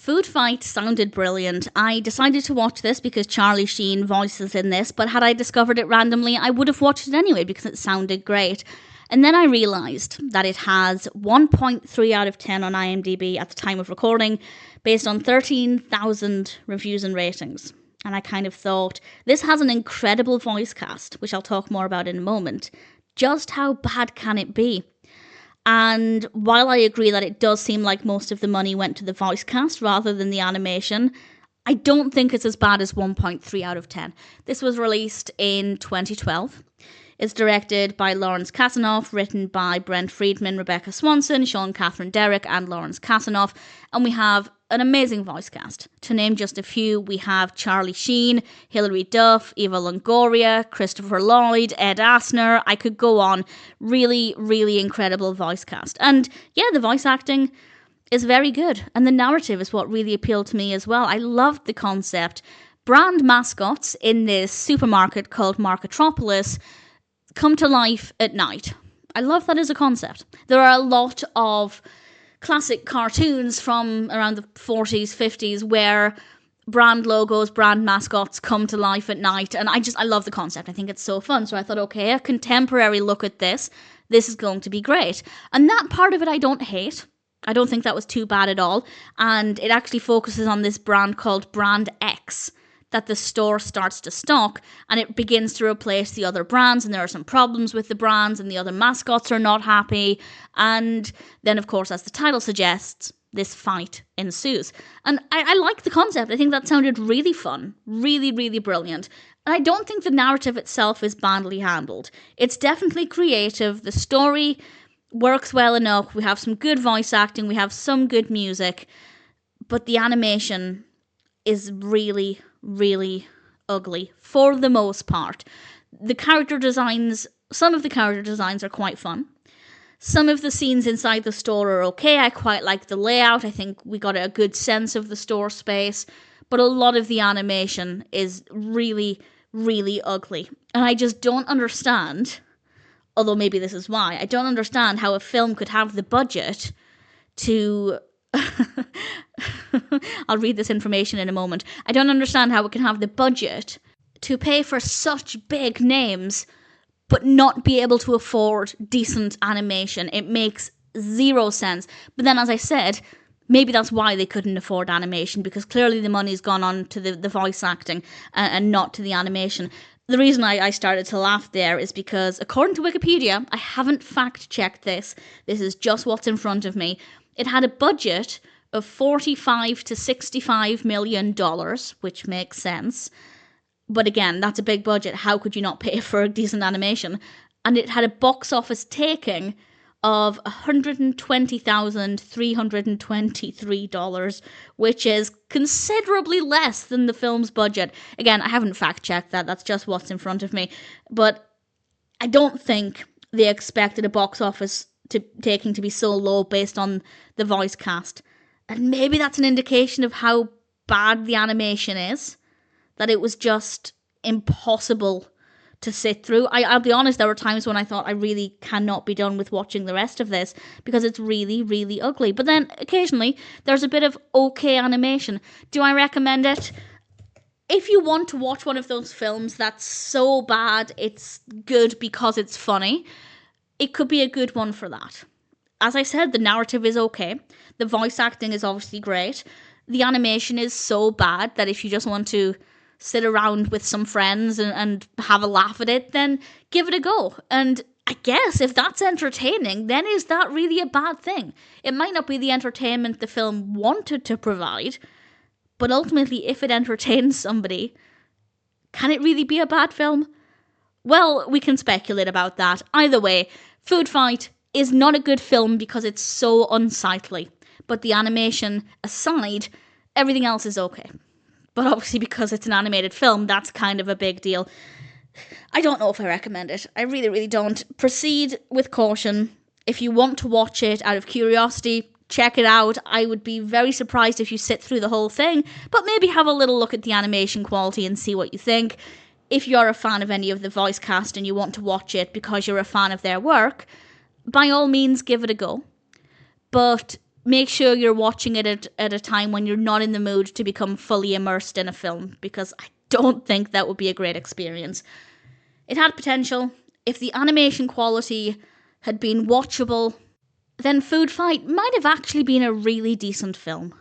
Foodfight sounded brilliant. I decided to watch this because Charlie Sheen voices in this, but had I discovered it randomly, I would have watched it anyway because it sounded great. And then I realised that it has 1.3 out of 10 on IMDb at the time of recording, based on 13,000 reviews and ratings. And I kind of thought, this has an incredible voice cast, which I'll talk more about in a moment. Just how bad can it be? And while I agree that it does seem like most of the money went to the voice cast rather than the animation, I don't think it's as bad as 1.3 out of 10. This was released in 2012. It's directed by Lawrence Kasanoff, written by Brent Friedman, Rebecca Swanson, Sean Catherine Derrick, and Lawrence Kasanoff. And we have an amazing voice cast. To name just a few, we have Charlie Sheen, Hilary Duff, Eva Longoria, Christopher Lloyd, Ed Asner. I could go on. Really, really incredible voice cast. And yeah, the voice acting is very good. And the narrative is what really appealed to me as well. I loved the concept. Brand mascots in this supermarket called Marketropolis come to life at night. I love that as a concept. There are a lot of classic cartoons from around the 40s, 50s where brand logos, brand mascots come to life at night, and I love the concept. I think it's so fun. So I thought, okay, a contemporary look at this is going to be great. And that part of it I don't hate. I don't think that was too bad at all. And it actually focuses on this brand called Brand X that the store starts to stock, and it begins to replace the other brands, and there are some problems with the brands, and the other mascots are not happy. And then, of course, as the title suggests, this fight ensues. And I like the concept. I think that sounded really fun. Really, really brilliant. And I don't think the narrative itself is badly handled. It's definitely creative. The story works well enough. We have some good voice acting. We have some good music. But the animation is really, really ugly for the most part. The character designs, some of the character designs are quite fun. Some of the scenes inside the store are okay. I quite like the layout. I think we got a good sense of the store space. But a lot of the animation is really, really ugly. And I just don't understand, although maybe this is why, I don't understand how a film could have the budget to I'll read this information in a moment. I don't understand how it can have the budget to pay for such big names but not be able to afford decent animation. It makes zero sense. But then, as I said, maybe that's why they couldn't afford animation, because clearly the money's gone on to the voice acting and not to the animation. The reason I started to laugh there is because, according to Wikipedia, I haven't fact-checked this. This is just what's in front of me. It had a budget of $45 to $65 million, which makes sense. But again, that's a big budget. How could you not pay for a decent animation? And it had a box office taking of $120,323, which is considerably less than the film's budget. Again, I haven't fact-checked that. That's just what's in front of me. But I don't think they expected a box office taking to be so low based on the voice cast. And maybe that's an indication of how bad the animation is, that it was just impossible to sit through. I'll be honest, there were times when I thought I really cannot be done with watching the rest of this because it's really, really ugly. But then occasionally there's a bit of okay animation. Do I recommend it? If you want to watch one of those films that's so bad it's good because it's funny, it could be a good one for that. As I said, the narrative is okay. The voice acting is obviously great. The animation is so bad that if you just want to sit around with some friends and have a laugh at it, then give it a go. And I guess if that's entertaining, then is that really a bad thing? It might not be the entertainment the film wanted to provide, but ultimately, if it entertains somebody, can it really be a bad film? Well, we can speculate about that. Either way, Foodfight is not a good film because it's so unsightly. But the animation aside, everything else is okay. But obviously because it's an animated film, that's kind of a big deal. I don't know if I recommend it. I really, really don't. Proceed with caution. If you want to watch it out of curiosity, check it out. I would be very surprised if you sit through the whole thing, but maybe have a little look at the animation quality and see what you think. If you're a fan of any of the voice cast and you want to watch it because you're a fan of their work, by all means give it a go. But make sure you're watching it at a time when you're not in the mood to become fully immersed in a film, because I don't think that would be a great experience. It had potential. If the animation quality had been watchable, then Foodfight might have actually been a really decent film.